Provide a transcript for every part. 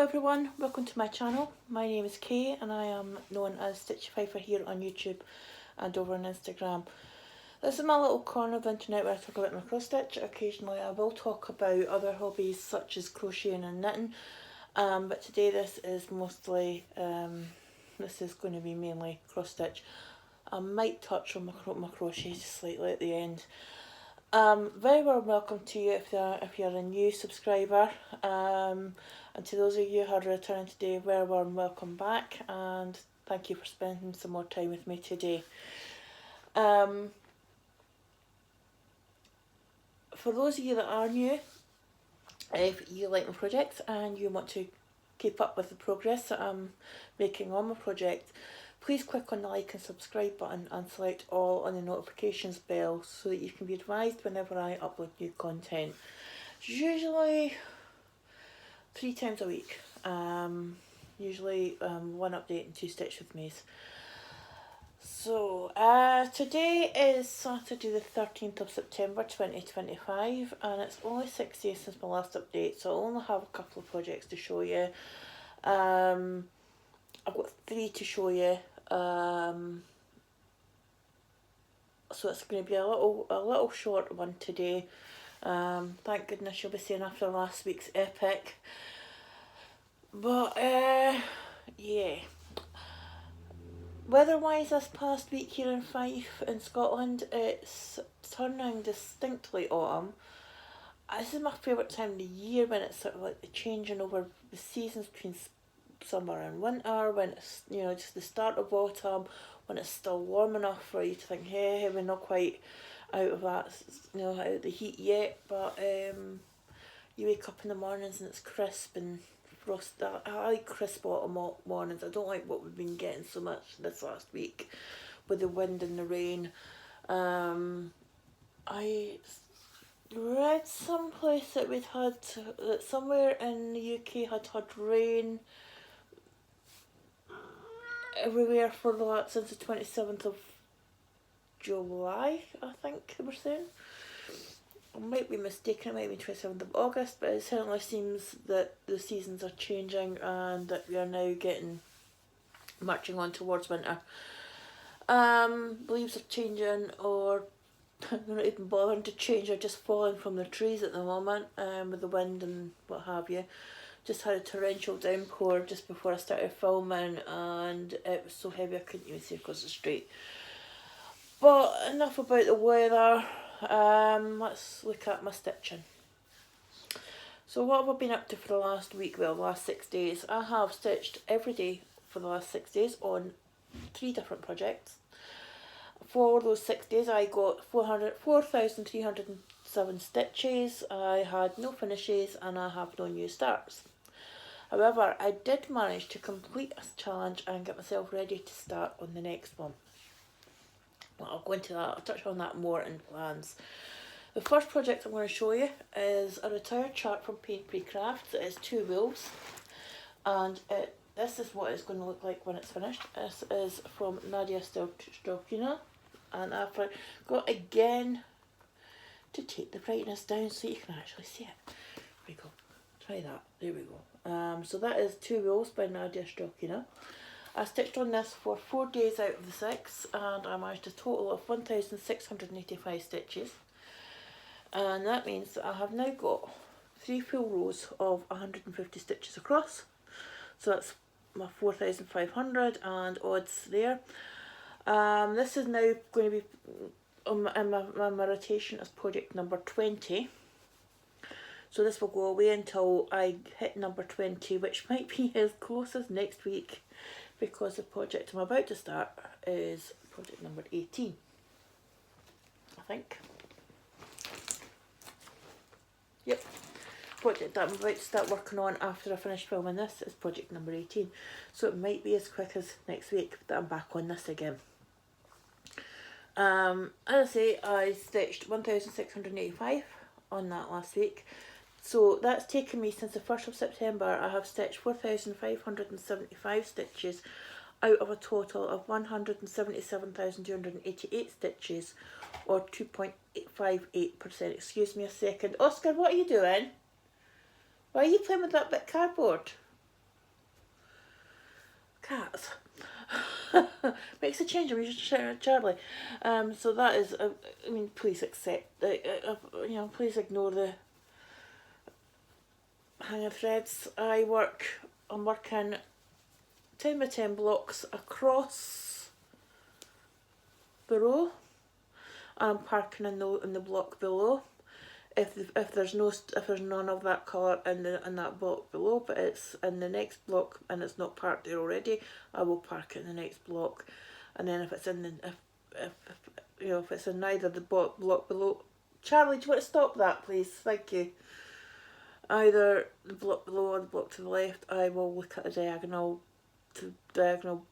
everyone, welcome to my channel. My name is Kay and I am known as Stitchy Pfeiffer here on YouTube and over on Instagram. This is my little corner of the internet where I talk about my cross stitch. Occasionally I will talk about other hobbies such as crocheting and knitting, but today this is mostly, this is going to be mainly cross stitch. I might touch on my crochet just slightly at the end. Very warm welcome to you if you're a new subscriber, and to those of you who are returning today, very warm welcome back and thank you for spending some more time with me today. For those of you that are new, if you like my projects and you want to keep up with the progress that I'm making on my project, please click on the like and subscribe button and select all on the notifications bell so that you can be advised whenever I upload new content. It's usually 3 times a week, usually one update and 2 stitch with me's. So today is Saturday the 13th of September 2025 and it's only 6 days since my last update, so I'll only have a couple of projects to show you. I've got 3 to show you. So it's going to be a little short one today. Thank goodness you'll be seeing after last week's epic. But yeah, weather-wise this past week here in Fife in Scotland, it's turning distinctly autumn. This is my favourite time of the year when it's sort of like the changing over the seasons between summer and winter, when it's, you know, just the start of autumn, when it's still warm enough for you to think, hey, we're not quite out of that, you know, out of the heat yet, but you wake up in the mornings and it's crisp and frost. I like crisp autumn mornings. I don't like what we've been getting so much this last week with the wind and the rain. I read someplace that that somewhere in the UK had rain everywhere for that since the 27th of July, I think they were saying. I might be mistaken, it might be 27th of August, but it certainly seems that the seasons are changing and that we are now marching on towards winter. Leaves are changing, or they're not even bothering to change, they're just falling from the trees at the moment, with the wind and what have you. Just had a torrential downpour just before I started filming and it was so heavy I couldn't even see across the street. But enough about the weather, let's look at my stitching. So what have I been up to for the last week? Well, the last 6 days. I have stitched every day for the last 6 days on 3 different projects. For those 6 days I got 4,307 stitches, I had no finishes and I have no new starts. However, I did manage to complete a challenge and get myself ready to start on the next one. Well, I'll go into that, I'll touch on that more in plans. The first project I'm going to show you is a retired chart from Paint Free Crafts. It is 2 wheels and this is what it's going to look like when it's finished. This is from Nadia Stelkina and I forgot again to take the brightness down so you can actually see it. There we go. Try that. There we go. So that is 2 wheels by Nadia Stelkina. I stitched on this for 4 days out of the 6 and I managed a total of 1,685 stitches. And that means that I have now got 3 full rows of 150 stitches across. So that's my 4,500 and odds there. This is now going to be in my rotation as project number 20. So this will go away until I hit number 20, which might be as close as next week because the project I'm about to start is project number 18, I think. Yep, project that I'm about to start working on after I finish filming this is project number 18. So it might be as quick as next week that I'm back on this again. As I say, I stitched 1,685 on that last week. So that's taken me since the 1st of September. I have stitched 4,575 stitches out of a total of 177,288 stitches, or 2.58%. Excuse me a second. Oscar, what are you doing? Why are you playing with that bit of cardboard? Cats. Makes a change. I'm usually shouting at Charlie. So that is, I mean, please accept, you know, please ignore the hanger threads. I'm working 10 by 10 blocks across the row. I'm parking in the block below. If there's none of that colour in that block below, but it's in the next block and it's not parked there already, I will park it in the next block. And then if it's in the if it's in neither the block below, Charlie, do you want to stop that, please? Thank you. Either the block below or the block to the left, I will look at a diagonal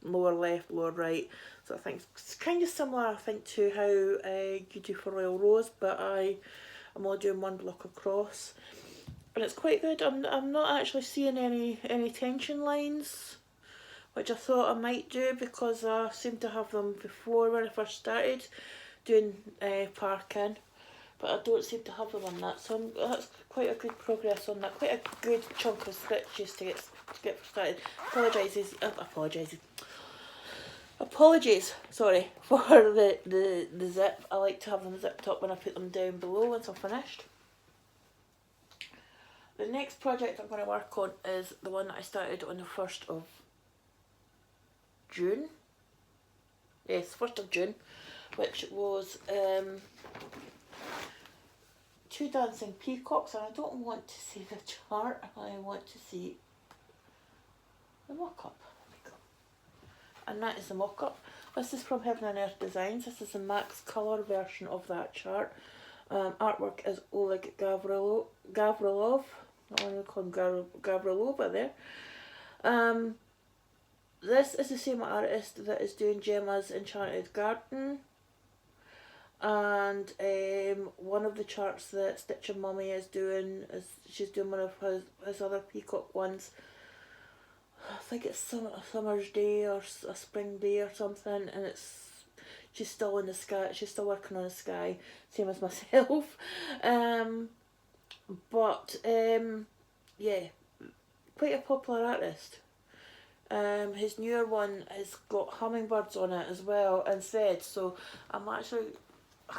lower left, lower right. So I think it's kind of similar, I think, to how you do for Royal Rose, but I'm only doing one block across, and it's quite good. I'm not actually seeing any tension lines, which I thought I might do because I seemed to have them before when I first started doing parking, but I don't seem to have them on that. So that's quite a good progress on that. Quite a good chunk of stitches to get started. Apologies, sorry, for the zip. I like to have them zipped up when I put them down below once I'm finished. The next project I'm going to work on is the one that I started on the 1st of June. Yes, 1st of June, which was 2 dancing peacocks, and I don't want to see the chart, I want to see the mock-up. And that is the mock-up. This is from Heaven and Earth Designs. This is the max colour version of that chart. Artwork is Oleg Gavrilov. I want to call him Gavrilova there. This is the same artist that is doing Gemma's Enchanted Garden. And one of the charts that Stitch and Mummy is doing, she's doing one of his other peacock ones. I think it's a summer's day or a spring day or something, and she's still in the sky. She's still working on the sky, same as myself. Yeah, quite a popular artist. His newer one has got hummingbirds on it as well instead. So I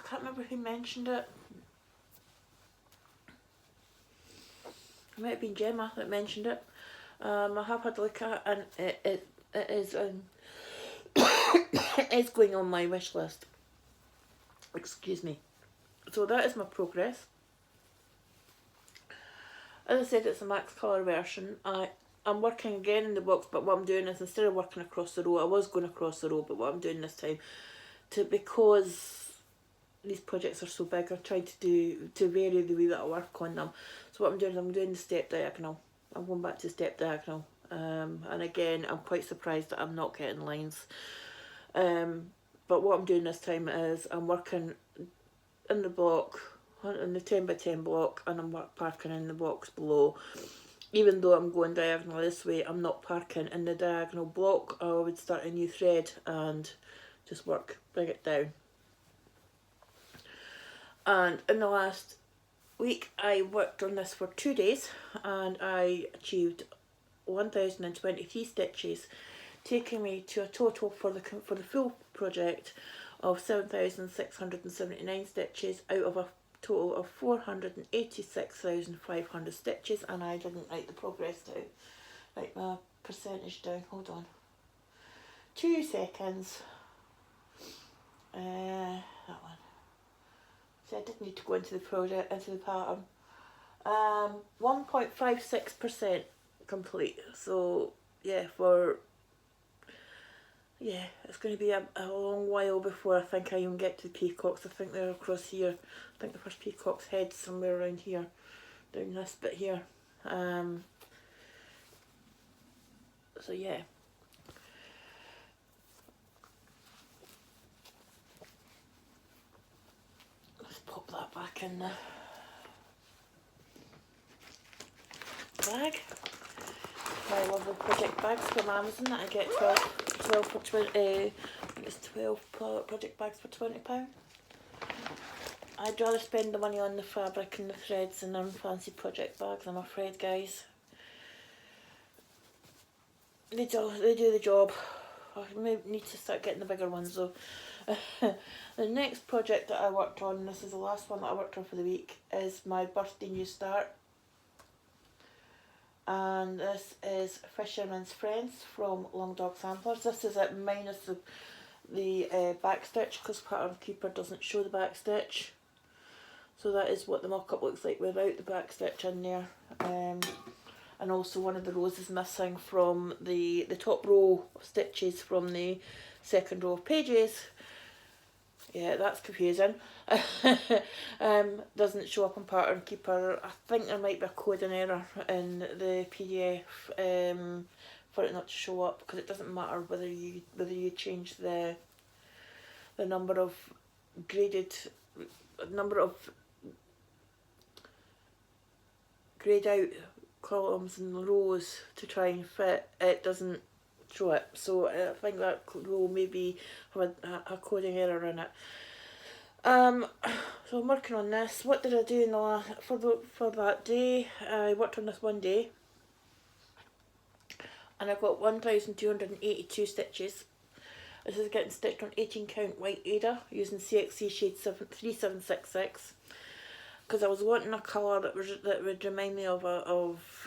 can't remember who mentioned it. It might have been Gemma that mentioned it. I have had a look at it, and it is it is going on my wish list. Excuse me. So that is my progress. As I said, it's a max colour version. I'm working again in the box, but what I'm doing is, instead of working across the row, I was going across the row, but what I'm doing this time, because these projects are so big, I'm trying to vary the way that I work on them. So what I'm doing is I'm doing the step diagonal. I'm going back to step diagonal, and again I'm quite surprised that I'm not getting lines, but what I'm doing this time is I'm working in the block, in the 10 by 10 block, and I'm parking in the box below. Even though I'm going diagonal this way, I'm not parking in the diagonal block. I would start a new thread and just bring it down. And in the last week I worked on this for 2 days, and I achieved 1023 stitches, taking me to a total for the full project of 7679 stitches out of a total of 486,500 stitches. And I didn't write the progress down, write my percentage down. Hold on 2 seconds. That one. I did need to go into the project, into the pattern. 1.56% complete. So yeah, it's going to be a long while before I think I even get to the peacocks. I think they're across here. I think the first peacock's head somewhere around here, down this bit here. So yeah. Pop that back in the bag. My lovely project bags from Amazon that I get 12 for 20. I think it's 12 project bags for £20. I'd rather spend the money on the fabric and the threads than on fancy project bags, I'm afraid, guys. they do the job. I may need to start getting the bigger ones though. The next project that I worked on, this is the last one that I worked on for the week, is my birthday new start. And this is Fisherman's Friends from Long Dog Samplers. This is it minus the back stitch, because Pattern Keeper doesn't show the back stitch. So that is what the mock-up looks like without the back stitch in there. And also one of the rows is missing from the top row of stitches from the second row of pages. Yeah, that's confusing. Doesn't show up on Pattern Keeper. I think there might be a coding error in the PDF for it not to show up, because it doesn't matter whether you change the number of grayed out columns and rows to try and fit, it doesn't show it. So I think that row maybe have a coding error in it. So I'm working on this. What did I do for that day? I worked on this one day, and I got 1,282 stitches. This is getting stitched on 18 count white Aida using CXC shade 3766. Because I was wanting a colour that would remind me of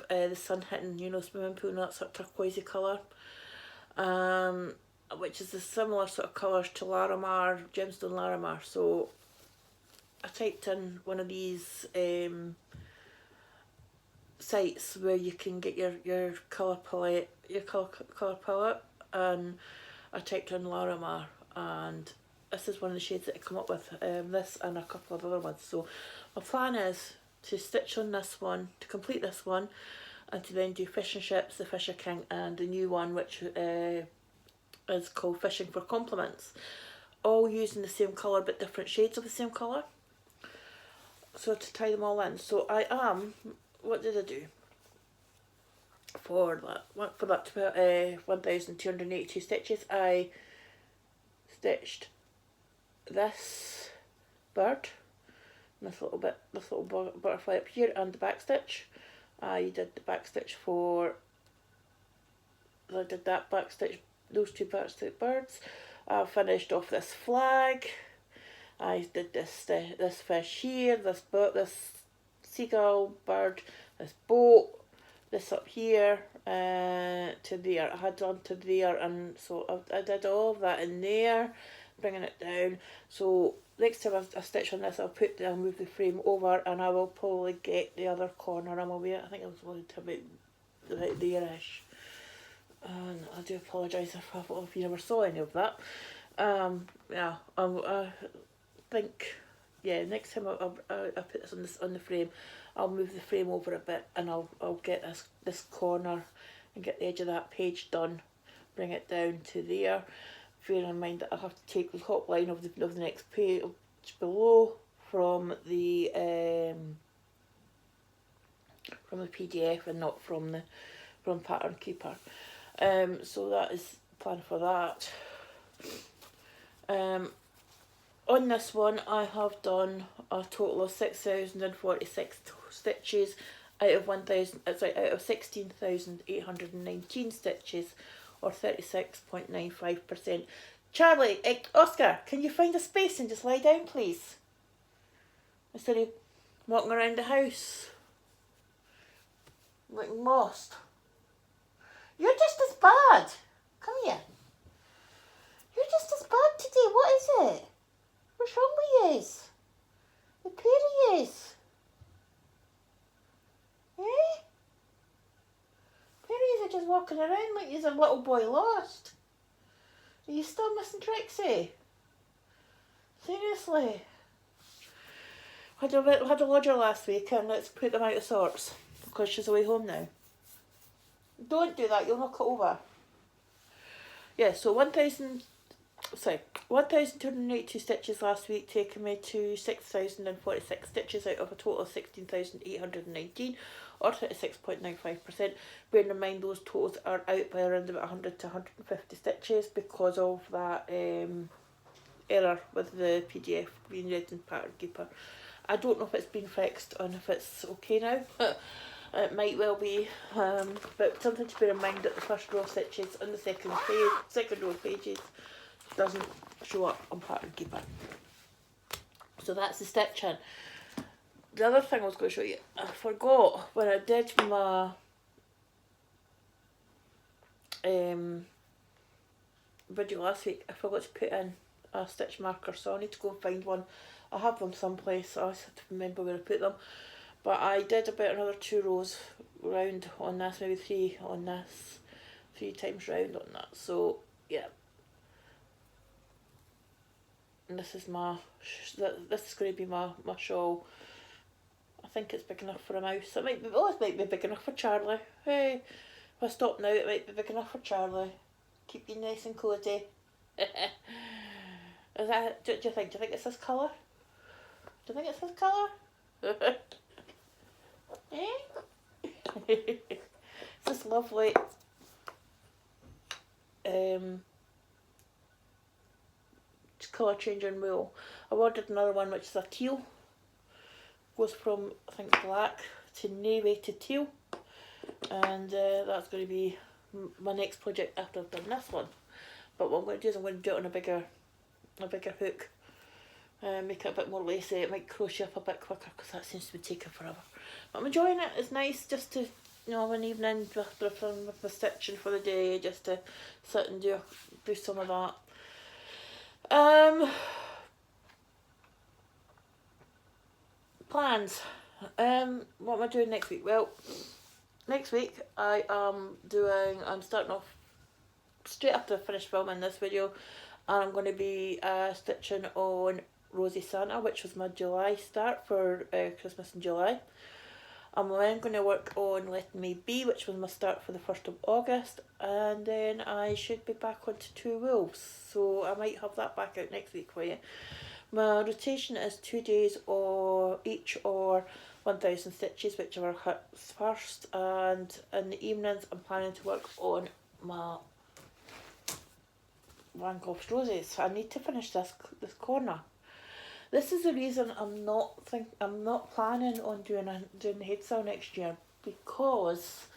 the sun hitting, you know, swimming pool, and that sort of turquoisey colour, which is a similar sort of colours to Larimar, Gemstone Larimar. So I typed in one of these sites where you can get your colour palette, colour palette, and I typed in Larimar, and this is one of the shades that I come up with, this and a couple of other ones. So my plan is to stitch on this one, to complete this one, and to then do Fish and Ships, the Fisher King, and the new one, which is called Fishing for Compliments, all using the same colour but different shades of the same colour. So to tie them all in. So I am, what did I do for that? For that 1,282 stitches, I stitched this bird, this little butterfly up here, and the back stitch. I did the back stitch those two back stitch birds. I finished off this flag. I did this fish here, this seagull bird, this boat, this up here, to there. I had on to there, and so I did all of that in there, bringing it down. So next time I stitch on this, I'll move the frame over, and I will probably get the other corner. I think I was wanting to about there-ish. And I do apologise if you never saw any of that. Yeah, I think, yeah, next time I put this on the frame, I'll move the frame over a bit, and I'll get this corner and get the edge of that page done, bring it down to there, bearing in mind that I have to take the top line of the next page below from the PDF and not from Pattern Keeper. So that is the plan for that. On this one, I have done a total of 6,046 stitches out of 16,819 stitches, or 36.95%. Charlie, Oscar, can you find a space and just lie down, please? Instead of walking around the house looking lost. You're just as bad. Come here. You're just as bad today. What is it? What's wrong with yous? The pair of yous? Eh? Pair of yous are just walking around like you're a little boy lost. Are you still missing Trixie? Seriously? Had a lodger last week, and let's put them out of sorts because she's away home now. Don't do that, you'll knock it over. Yeah, so 1,282 stitches last week, taking me to 6,046 stitches out of a total of 16,819, or 36.95%. Bearing in mind those totals are out by around about 100 to 150 stitches because of that error with the PDF being read in Pattern Keeper. I don't know if it's been fixed and if it's okay now. It might well be, but something to bear in mind that the first row stitches on the second row pages doesn't show up on pattern keeper. So that's the stitching. The other thing I was going to show you, I forgot when I did my video last week, I forgot to put in a stitch marker, so I need to go and find one. I have them someplace, I just have to remember where I put them. But I did about another 2 rows round on this, maybe 3 on this, 3 times round on that. So yeah, and this is my, this is going to be my shawl. I think it's big enough for a mouse. It might be, oh, it might be big enough for Charlie. Hey, if I stop now, it might be big enough for Charlie. Keep you nice and cosy. Is that, do you think? Do you think it's this colour? Do you think it's this colour? Eh? It's this lovely colour changing wool. I ordered another one which is a teal. Goes from, I think, black to navy to teal. And that's going to be my next project after I've done this one. But what I'm going to do is I'm going to do it on a bigger hook. Make it a bit more lacy. It might crochet up a bit quicker because that seems to be taking forever. But I'm enjoying it. It's nice just to, you know, an evening after I've done with my stitching for the day, just to sit and do some of that. Plans. What am I doing next week? Well, next week I'm starting off straight after I finish filming this video, and I'm going to be stitching on Rosy Santa, which was my July start for Christmas in July. I'm then going to work on Letting Me Be, which was my start for the 1st of August, and then I should be back onto 2 wolves, so I might have that back out next week for you. My rotation is 2 days or each or 1,000 stitches, whichever hits first, and in the evenings I'm planning to work on my Van Gogh's roses. I need to finish this corner. This is the reason I'm not planning on doing the head sew next year, because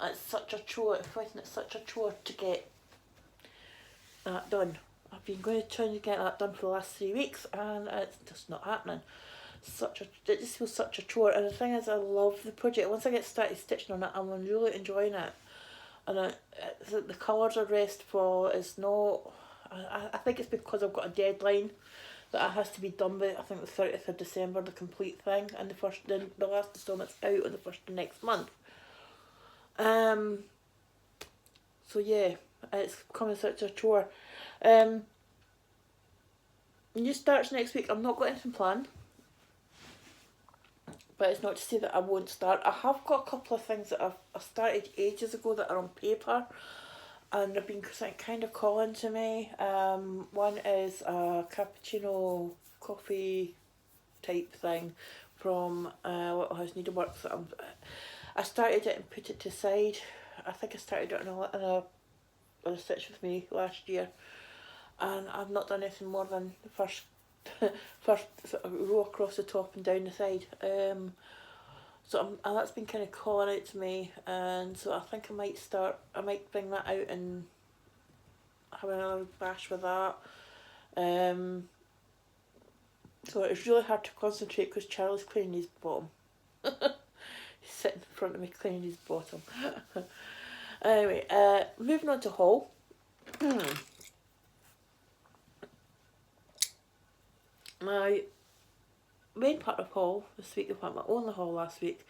it's such a chore. I find it's such a chore to get that done. I've been trying to get that done for the last 3 weeks, and it's just not happening. It just feels such a chore. And the thing is, I love the project. Once I get started stitching on it, I'm really enjoying it. And the colours are restful. It's not. I think it's because I've got a deadline that it has to be done by, I think, the 30th of December, the complete thing, and the last instalment's out on the 1st of next month. So yeah, it's becoming such a chore. New starts next week. I'm not got anything planned, but it's not to say that I won't start. I have got a couple of things that I started ages ago that are on paper, and they've been kind of calling to me. One is a cappuccino coffee type thing from Little House Needleworks. I started it and put it to the side. I think I started it on a Stitch With Me last year, and I've not done anything more than the first sort of row across the top and down the side. So that's been kind of calling out to me, and so I think I might bring that out and have another bash with that. So it's really hard to concentrate because Charlie's cleaning his bottom. He's sitting in front of me cleaning his bottom. Anyway, moving on to haul. My main part of haul this week, my only haul last week,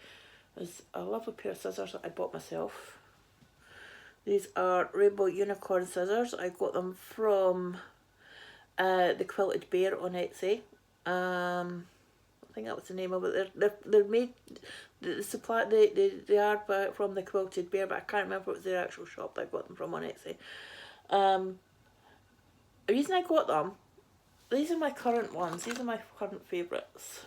is a lovely pair of scissors that I bought myself. These are Rainbow Unicorn scissors. I got them from the Quilted Bear on Etsy. I think that was the name of it. They're made, they are from the Quilted Bear, but I can't remember if it was their actual shop that I got them from on Etsy. The reason I got them, these are my current ones. These are my current favourites,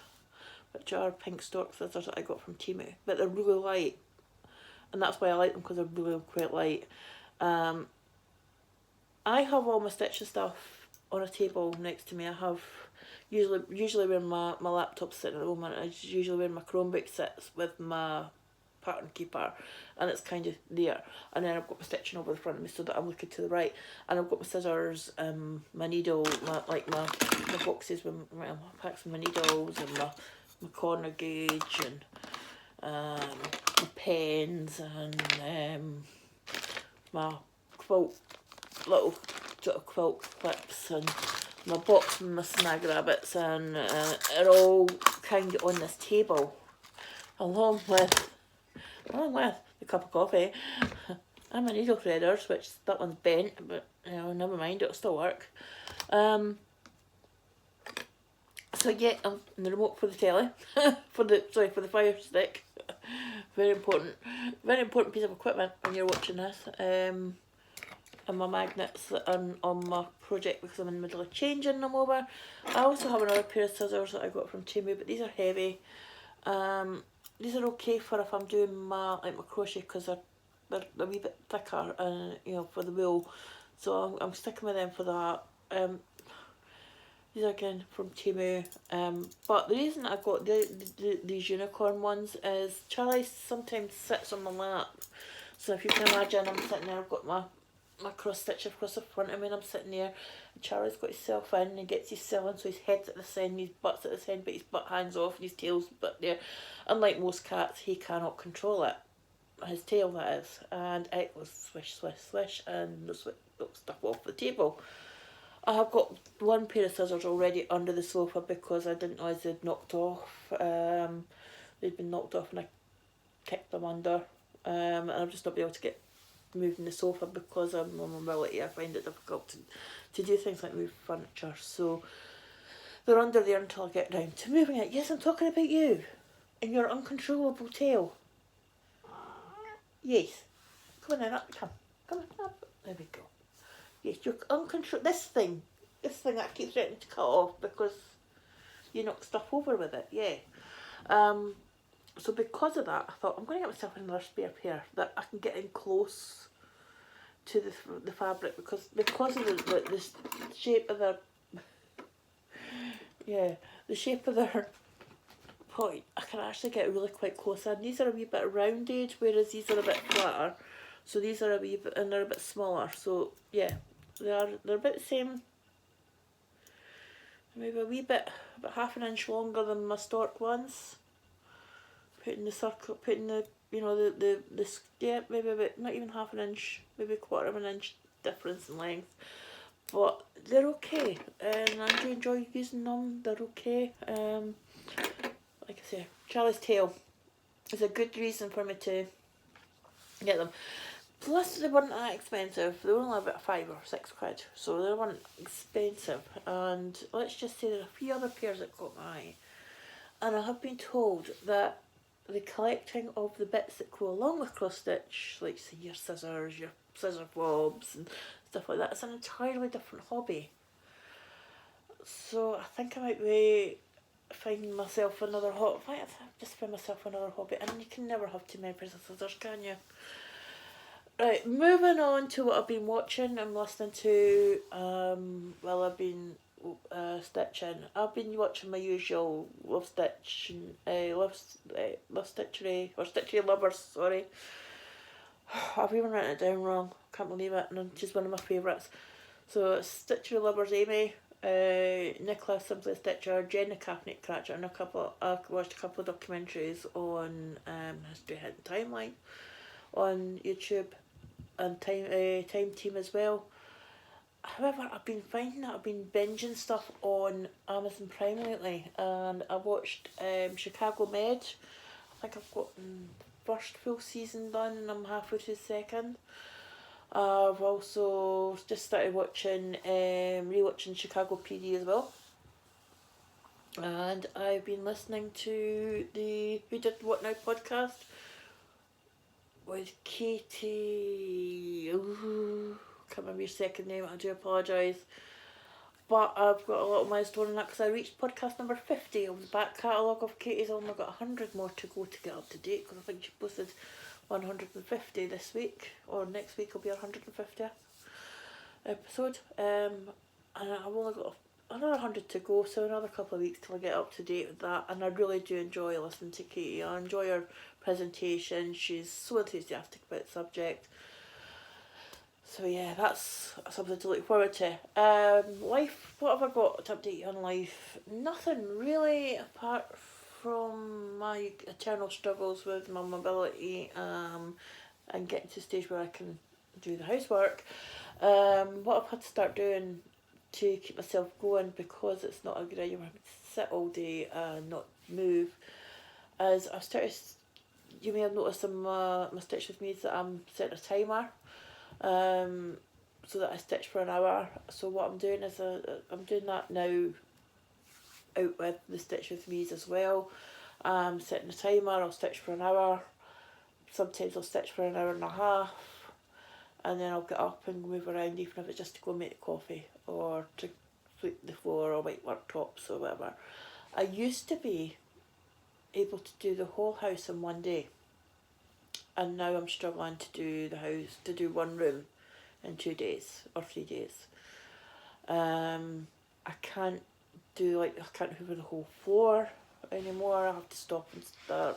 which are pink stork scissors that I got from Temu, but they're really light, and that's why I like them, because they're really quite light. I have all my stitching stuff on a table next to me. I have usually where my laptop's sitting at the moment. I usually where my Chromebook sits with my pattern keeper, and it's kind of there. And then I've got my stitching over the front of me so that I'm looking to the right, and I've got my scissors, my needle, my boxes with my packs of my needles, and my corner gauge, and my pens, and my quilt, little sort of quilt clips, and my box and my snag rabbits, and are all kind of on this table, along with the cup of coffee and my needle threaders, which that one's bent, but you know, never mind, it'll still work. So yeah, and the remote for the telly, for the Fire Stick. Very important piece of equipment when you're watching this. And my magnets on my project because I'm in the middle of changing them over. I also have another pair of scissors that I got from Temu, but these are heavy. These are okay for if I'm doing my crochet because they're a wee bit thicker, and you know, for the wool. So I'm sticking with them for that. These are again from Temu, but the reason I got these unicorn ones is Charlie sometimes sits on my lap. So if you can imagine, I'm sitting there, I've got my cross stitch across the front of me, and I'm sitting there, and Charlie's got himself in, and he gets his cell in, so his head's at this end, his butt's at this end, but his butt hangs off, and his tail's but there. Unlike most cats, he cannot control it, his tail that is, and it was swish, swish, swish, and the stuff off the table. I have got one pair of scissors already under the sofa because I didn't realise they'd knocked off. They'd been knocked off and I kicked them under. And I've just not been able to get moving the sofa because of my mobility. I find it difficult to do things like move furniture. So they're under there until I get round to moving it. Yes, I'm talking about you and your uncontrollable tail. Yes. Come on then, up, come on, up. There we go. Yes, you're uncontrollable. This thing that keeps threatening to cut off because you knock stuff over with it, yeah. So because of that, I thought I'm going to get myself another spare pair that I can get in close to the fabric because of the shape of their the shape of their point, I can actually get really quite close. And these are a wee bit rounded, whereas these are a bit flatter. So these are a wee bit, and they're a bit smaller. So yeah, they're a bit the same. Maybe a wee bit, about half an inch longer than my stork ones. Putting the circle, putting the, you know, the yeah, maybe about, not even half an inch, maybe a quarter of an inch difference in length. But they're okay, and I do enjoy using them. They're okay. Like I say, Charlie's tail is a good reason for me to get them. Plus, they weren't that expensive. They were only about £5 or £6, so they weren't expensive. And let's just say there are a few other pairs that caught my eye. And I have been told that the collecting of the bits that go along with cross stitch, like say your scissors, your scissor bobs and stuff like that, is an entirely different hobby. So I think I might be finding myself another hobby. I might just find myself another hobby, and you can never have too many pairs of scissors, can you? Right, moving on to what I've been watching and listening to while I've been stitching. I've been watching my usual Stitchery Lovers, sorry. I've even written it down wrong, can't believe it, and it's just one of my favourites. So it's Stitchery Lovers Aimee, Nicola Simply Stitcher, Jen the Cabinet Cratcher, and I watched a couple of documentaries on History Hidden Timeline on YouTube, and Time Team as well. However, I've been finding that I've been binging stuff on Amazon Prime lately, and I watched Chicago Med. I think I've got the first full season done and I'm halfway through the second. I've also just started watching, rewatching Chicago PD as well. And I've been listening to the Who Did What Now podcast with Katie. Can't remember your second name, I do apologise. But I've got a little milestone in that because I reached podcast number 50 of the back catalogue of Katie's. I've only got 100 more to go to get up to date because I think she posted 150 this week, or next week will be her 150th episode. And I've only got another 100 to go, so another couple of weeks till I get up to date with that. And I really do enjoy listening to Katie. I enjoy her presentation. She's so enthusiastic about the subject. So yeah, that's something to look forward to. Life, what have I got to update you on life? Nothing really, apart from my eternal struggles with my mobility and getting to the stage where I can do the housework. What I've had to start doing to keep myself going, because it's not a good idea to sit all day and not move, is I've started, you may have noticed in my Stitch With Me that I'm setting a timer, so that I stitch for an hour. So what I'm doing is I'm doing that now out with the Stitch With Me's as well. Setting a timer, I'll stitch for an hour, sometimes I'll stitch for an hour and a half, and then I'll get up and move around, even if it's just to go make coffee or to sweep the floor or wipe worktops or whatever. I used to be able to do the whole house in one day, and now I'm struggling to do the house, to do one room in 2 days or 3 days. I can't do, like, I can't hoover the whole floor anymore. I have to stop and start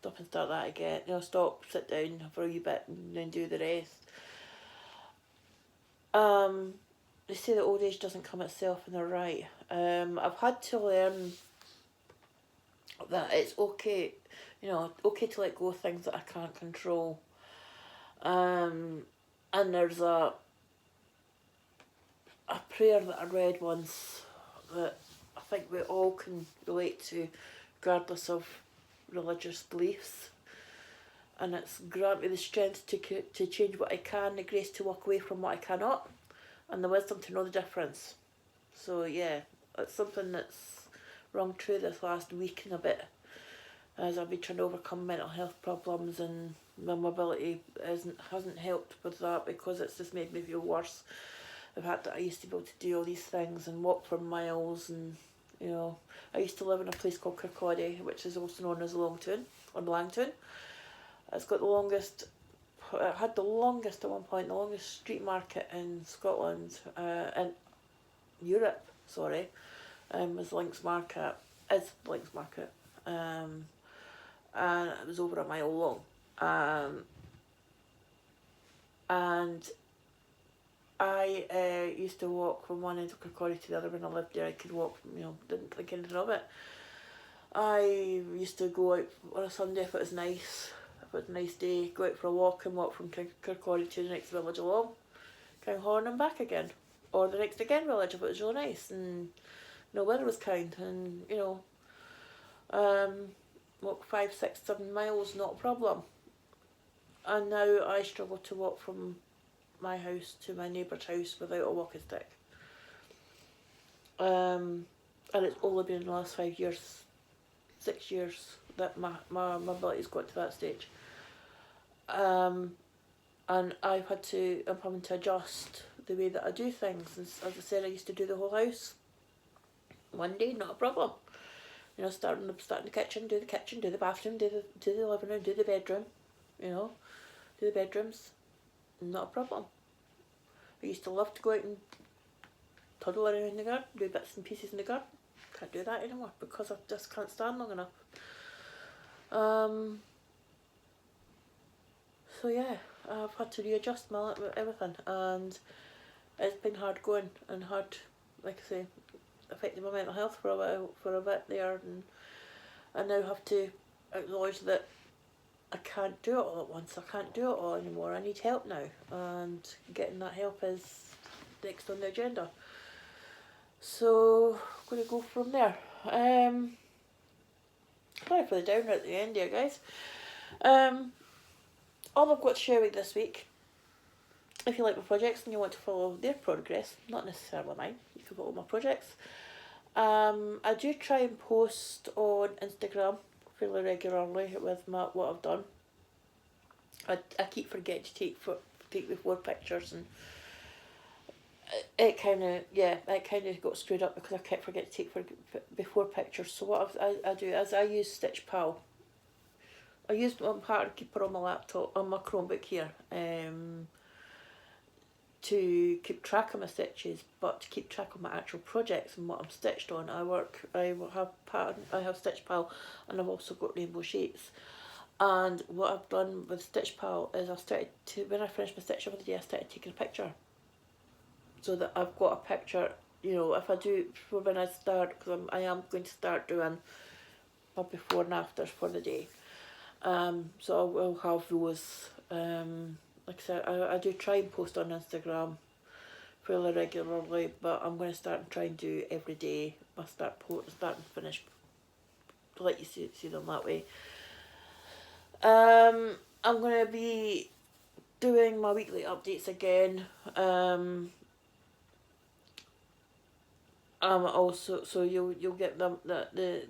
that again. You know, stop, sit down for a wee bit and then do the rest. They say that old age doesn't come itself, and they're right. I've had to learn that it's okay, you know, okay to let go of things that I can't control. And there's a prayer that I read once that I think we all can relate to, regardless of religious beliefs. And it's, grant me the strength to change what I can, the grace to walk away from what I cannot, and the wisdom to know the difference. So yeah, it's something that's rung true this last week and a bit, as I've been trying to overcome mental health problems, and my mobility hasn't helped with that, because it's just made me feel worse. The fact that I used to be able to do all these things and walk for miles, and you know, I used to live in a place called Kirkcaldy, which is also known as Longtoon or Langtoon. It's got the longest, it had the longest at one point, the longest street market in Scotland, in Europe, sorry, was Links Market, is Links Market, and it was over a mile long, and I used to walk from one end of Kirkcaldy to the other. When I lived there, I could walk, you know, didn't think anything of it. I used to go out on a Sunday if it was nice, if it was a nice day, go out for a walk and walk from Kirkcaldy to the next village along, Kinghorn and back again, or the next again village if it was really nice and you know, weather was kind, and you know, walk 5, 6, 7 miles, not a problem. And now I struggle to walk from my house to my neighbour's house without a walking stick. And it's only been in the last 5 years, 6 years, that my mobility's got to that stage. And I'm having to adjust the way that I do things. And as I said, I used to do the whole house one day, not a problem. You know, start in the kitchen, do the bathroom, do the living room, do the bedroom, you know, do the bedrooms, not a problem. I used to love to go out and toddle around in the garden, do bits and pieces in the garden. Can't do that anymore because I just can't stand long enough. So yeah, I've had to readjust everything, and it's been hard going and hard, like I say, affecting my mental health for a bit there, and I now have to acknowledge that I can't do it all at once. I can't do it all anymore. I need help now, and getting that help is next on the agenda. So I'm going to go from there. Sorry for the downer at the end here, guys. All I've got to share with this week, if you like my projects and you want to follow their progress, not necessarily mine, you can follow my projects. I do try and post on Instagram fairly regularly with what I've done. I keep forgetting to take before pictures, and it kind of got screwed up because I kept forgetting to take before pictures. So what I do is I use Stitch Pal. I used one Party Keeper on my laptop, on my Chromebook here. to keep track of my stitches, but to keep track of my actual projects and what I'm stitched on. I have Stitch Pal, and I've also got Rainbow Sheets. And what I've done with Stitch Pal is I've started to, when I finish my stitch over the day, I started taking a picture, so that I've got a picture, you know, if I do, for when I start, because I am going to start doing my before and afters for the day. So I will have those, like I said, I do try and post on Instagram fairly regularly, but I'm going to start and try and do every day, my start and finish, to let you see them that way. I'm going to be doing my weekly updates again. Also, so you'll get the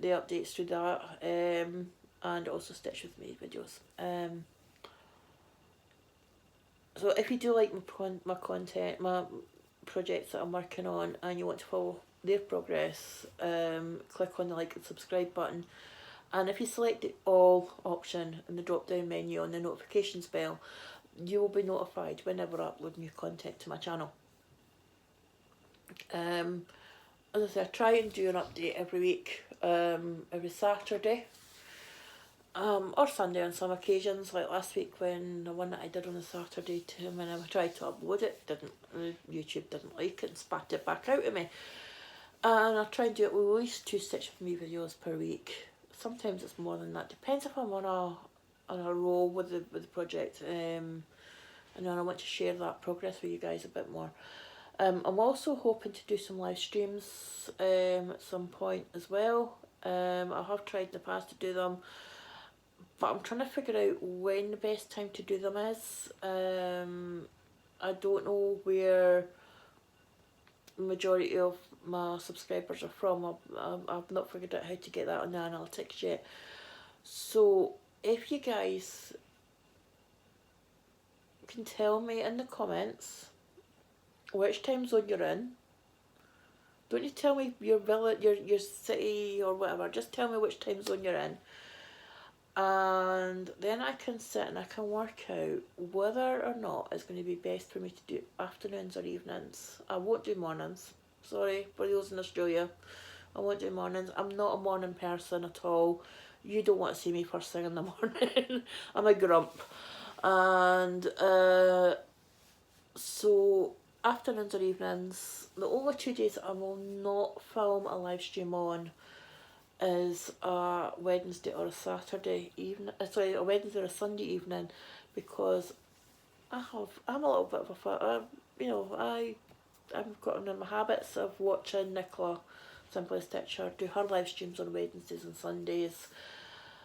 updates through that, and also Stitch With Me videos. So if you do like my content, my projects that I'm working on, and you want to follow their progress, click on the like and subscribe button. And if you select the all option in the drop down menu on the notifications bell, you will be notified whenever I upload new content to my channel. As I say, I try and do an update every week, every Saturday, or Sunday on some occasions, like last week when the one that I did on a Saturday, when I tried to upload it, YouTube didn't like it and spat it back out at me. And I try and do it with at least 2 Stitch With Me videos per week. Sometimes it's more than that, depends if I'm on a roll with the project, and then I want to share that progress with you guys a bit more. I'm also hoping to do some live streams at some point as well. I have tried in the past to do them, but I'm trying to figure out when the best time to do them is. I don't know where the majority of my subscribers are from. I've not figured out how to get that on the analytics yet. So if you guys can tell me in the comments which time zone you're in. Don't you tell me your village, your city or whatever, just tell me which time zone you're in. And then I can sit and I can work out whether or not it's going to be best for me to do afternoons or evenings. I won't do mornings. Sorry, for those in Australia. I won't do mornings. I'm not a morning person at all. You don't want to see me first thing in the morning. I'm a grump. And so afternoons or evenings, the only 2 days that I will not film a live stream on is a Wednesday or a Saturday evening, sorry, a Wednesday or a Sunday evening, because I'm a little bit of a fan, you know, I've gotten in my habits of watching Nicola Simply Stitcher do her live streams on Wednesdays and Sundays.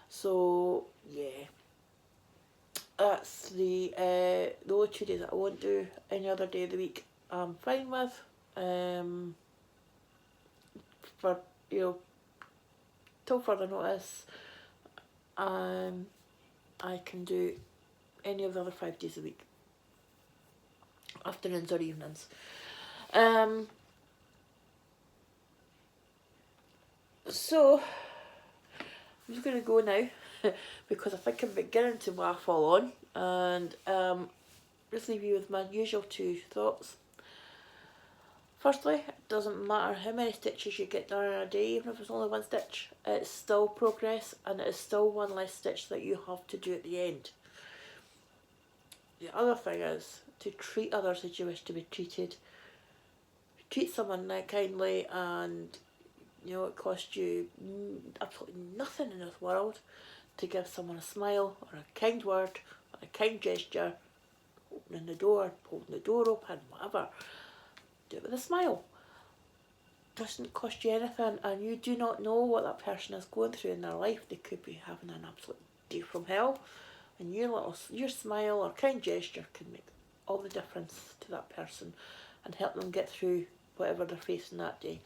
So yeah, that's the only 2 days that I won't do. Any other day of the week I'm fine with. For, you know, till further notice, I can do any of the other 5 days a week, afternoons or evenings. So I'm just going to go now because I think I'm beginning to waffle on, and just leave you with my usual 2 thoughts. Firstly, it doesn't matter how many stitches you get done in a day, even if it's only 1 stitch, it's still progress, and it is still 1 less stitch that you have to do at the end. The other thing is to treat others as you wish to be treated. Treat someone kindly, and you know, it costs you absolutely nothing in this world to give someone a smile or a kind word or a kind gesture, opening the door, holding the door open, whatever. Do it with a smile. Doesn't cost you anything, and you do not know what that person is going through in their life. They could be having an absolute day from hell, and your smile or kind gesture can make all the difference to that person and help them get through whatever they're facing that day.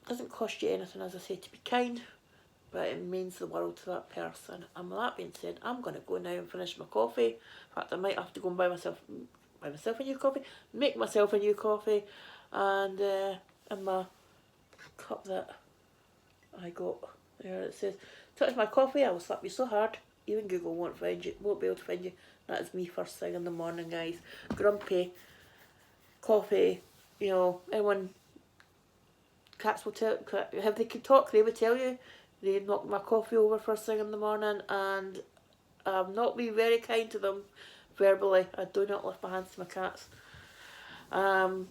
Doesn't cost you anything, as I say, to be kind, but it means the world to that person. And with that being said, I'm going to go now and finish my coffee. In fact, I might have to go and buy myself a new coffee, make myself a new coffee, and in my cup that I got there, it says, "Touch my coffee, I will slap you so hard even Google won't find you, won't be able to find you. That is me first thing in the morning, guys. Grumpy, coffee, you know, anyone, cats will tell, if they could talk, they would tell you. They knock my coffee over first thing in the morning, and I'm not being very kind to them verbally. I do not lift my hands to my cats. But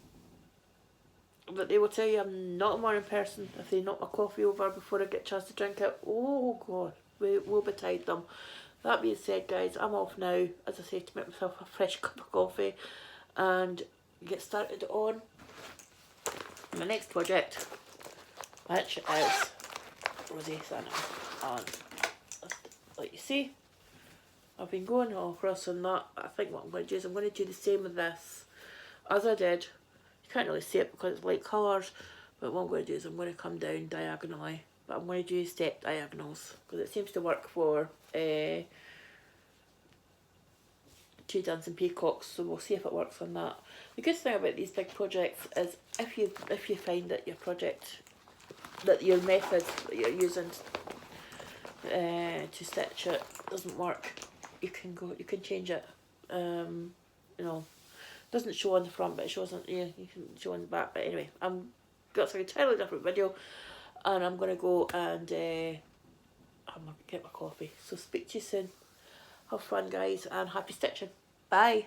they will tell you I'm not a morning person. If they knock my coffee over before I get a chance to drink it, oh god, we'll betide them. That being said, guys, I'm off now, as I say, to make myself a fresh cup of coffee and get started on my next project, which is Roses Sampler. And like you see, I've been going all across on that. I think what I'm going to do is I'm going to do the same with this as I did. You can't really see it because it's light colours, but what I'm going to do is I'm going to come down diagonally, but I'm going to do step diagonals because it seems to work for two dancing peacocks, so we'll see if it works on that. The good thing about these big projects is if you find that your project, that your method that you're using to stitch it doesn't work, you can change it. You know, doesn't show on the front, but it shows on, yeah, you can show on the back. But anyway, got an entirely different video, and I'm gonna go and I'm gonna get my coffee. So speak to you soon. Have fun, guys, and happy stitching. Bye.